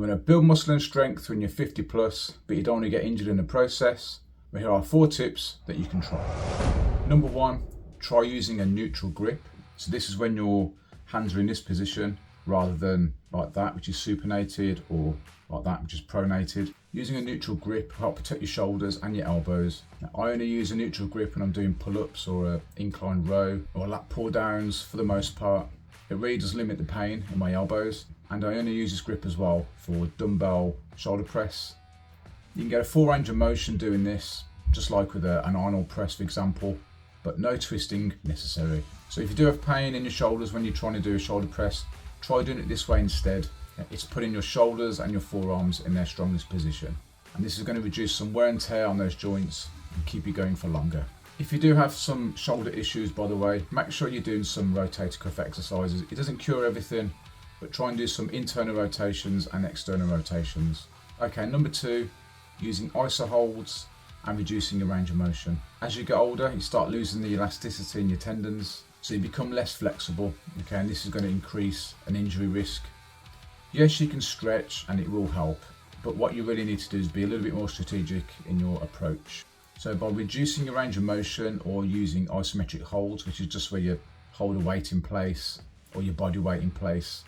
You want to build muscle and strength when you're 50 plus, but you don't want to get injured in the process. Well, here are 4 tips that you can try. Number 1, try using a neutral grip. So this is when your hands are in this position rather than like that, which is supinated, or like that, which is pronated. Using a neutral grip will help protect your shoulders and your elbows. Now, I only use a neutral grip when I'm doing pull-ups or an incline row or lat pull downs for the most part. It really does limit the pain in my elbows. And I only use this grip as well for dumbbell shoulder press. You can get a full range of motion doing this, just like with an Arnold press, for example, but no twisting necessary. So if you do have pain in your shoulders when you're trying to do a shoulder press, try doing it this way instead. It's putting your shoulders and your forearms in their strongest position. And this is going to reduce some wear and tear on those joints and keep you going for longer. If you do have some shoulder issues, by the way, make sure you're doing some rotator cuff exercises. It doesn't cure everything, but try and do some internal rotations and external rotations. Okay, number 2, using iso holds and reducing your range of motion. As you get older, you start losing the elasticity in your tendons, so you become less flexible, okay, and this is going to increase an injury risk. Yes, you can stretch and it will help, but what you really need to do is be a little bit more strategic in your approach. So by reducing your range of motion or using isometric holds, which is just where you hold a weight in place or your body weight in place,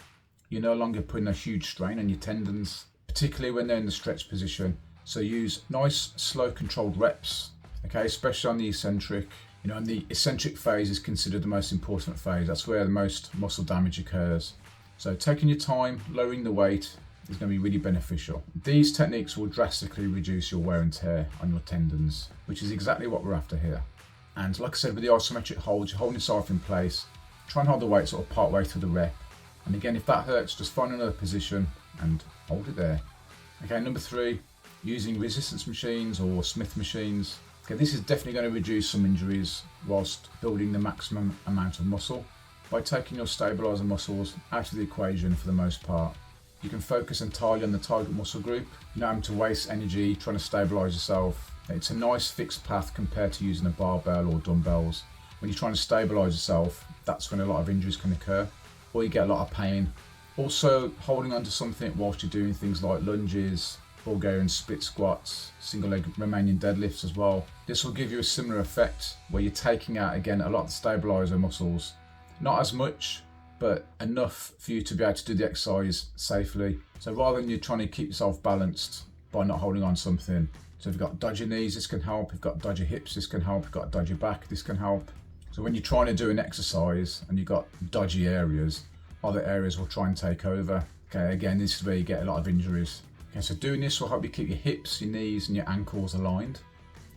you're no longer putting a huge strain on your tendons, particularly when they're in the stretch position. So use nice, slow controlled reps, okay, especially on the eccentric. And the eccentric phase is considered the most important phase. That's where the most muscle damage occurs. So taking your time, lowering the weight is going to be really beneficial. These techniques will drastically reduce your wear and tear on your tendons, which is exactly what we're after here. And like I said, with the isometric holds, you're holding yourself in place. Try and hold the weight sort of part way through the rep. And again, if that hurts, just find another position and hold it there. Okay, number 3, using resistance machines or Smith machines. Okay, this is definitely going to reduce some injuries whilst building the maximum amount of muscle. By taking your stabilizer muscles out of the equation for the most part, you can focus entirely on the target muscle group. You don't have to waste energy trying to stabilize yourself. It's a nice fixed path compared to using a barbell or dumbbells. When you're trying to stabilize yourself, that's when a lot of injuries can occur, or you get a lot of pain. Also, holding onto something whilst you're doing things like lunges, Bulgarian split squats, single leg Romanian deadlifts as well. This will give you a similar effect where you're taking out, again, a lot of the stabilizer muscles. Not as much, but enough for you to be able to do the exercise safely. So rather than you trying to keep yourself balanced by not holding on something. So if you've got dodgy knees, this can help. If you've got dodgy hips, this can help. If you've got a dodgy back, this can help. So when you're trying to do an exercise and you've got dodgy areas, other areas will try and take over. Okay, again, this is where you get a lot of injuries. Okay, so doing this will help you keep your hips, your knees and your ankles aligned.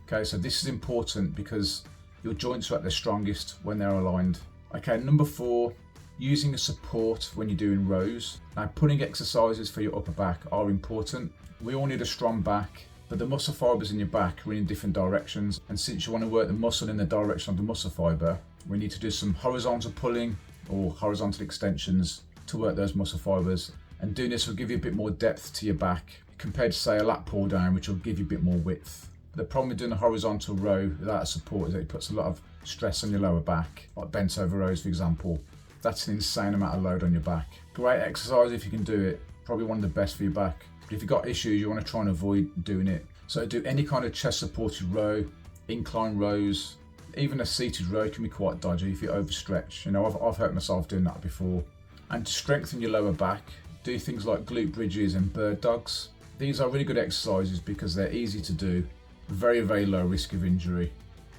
Okay, so this is important because your joints are at their strongest when they're aligned. Okay, number 4, using a support when you're doing rows. Now, pulling exercises for your upper back are important. We all need a strong back, but the muscle fibers in your back are in different directions. And since you want to work the muscle in the direction of the muscle fiber, we need to do some horizontal pulling or horizontal extensions to work those muscle fibers. And doing this will give you a bit more depth to your back compared to, say, a lat pull down, which will give you a bit more width. The problem with doing a horizontal row without a support is that it puts a lot of stress on your lower back, like bent over rows, for example. That's an insane amount of load on your back. Great exercise if you can do it, probably one of the best for your back. But if you've got issues, you want to try and avoid doing it. So do any kind of chest supported row, incline rows, even a seated row can be quite dodgy if you overstretch. I've hurt myself doing that before. And to strengthen your lower back, do things like glute bridges and bird dogs. These are really good exercises because they're easy to do, very, very low risk of injury.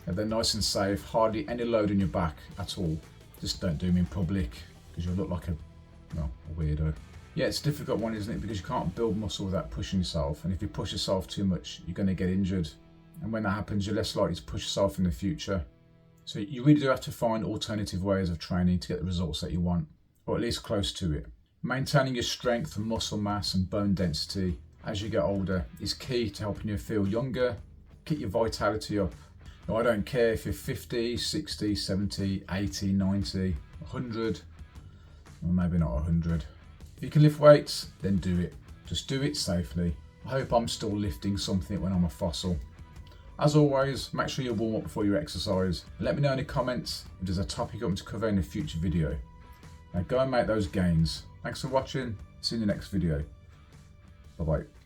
And they're nice and safe, hardly any load on your back at all. Just don't do them in public because you'll look like a weirdo. Yeah, it's a difficult one, isn't it? Because you can't build muscle without pushing yourself. And if you push yourself too much, you're going to get injured. And when that happens, you're less likely to push yourself in the future. So you really do have to find alternative ways of training to get the results that you want, or at least close to it. Maintaining your strength and muscle mass and bone density as you get older is key to helping you feel younger, keep your vitality up. Now, I don't care if you're 50, 60, 70, 80, 90, 100, or maybe not 100. If you can lift weights, then do it. Just do it safely. I hope I'm still lifting something when I'm a fossil. As always, make sure you warm up before you exercise. Let me know in the comments if there's a topic you want me to cover in a future video. Now go and make those gains. Thanks for watching. See you in the next video. Bye-bye.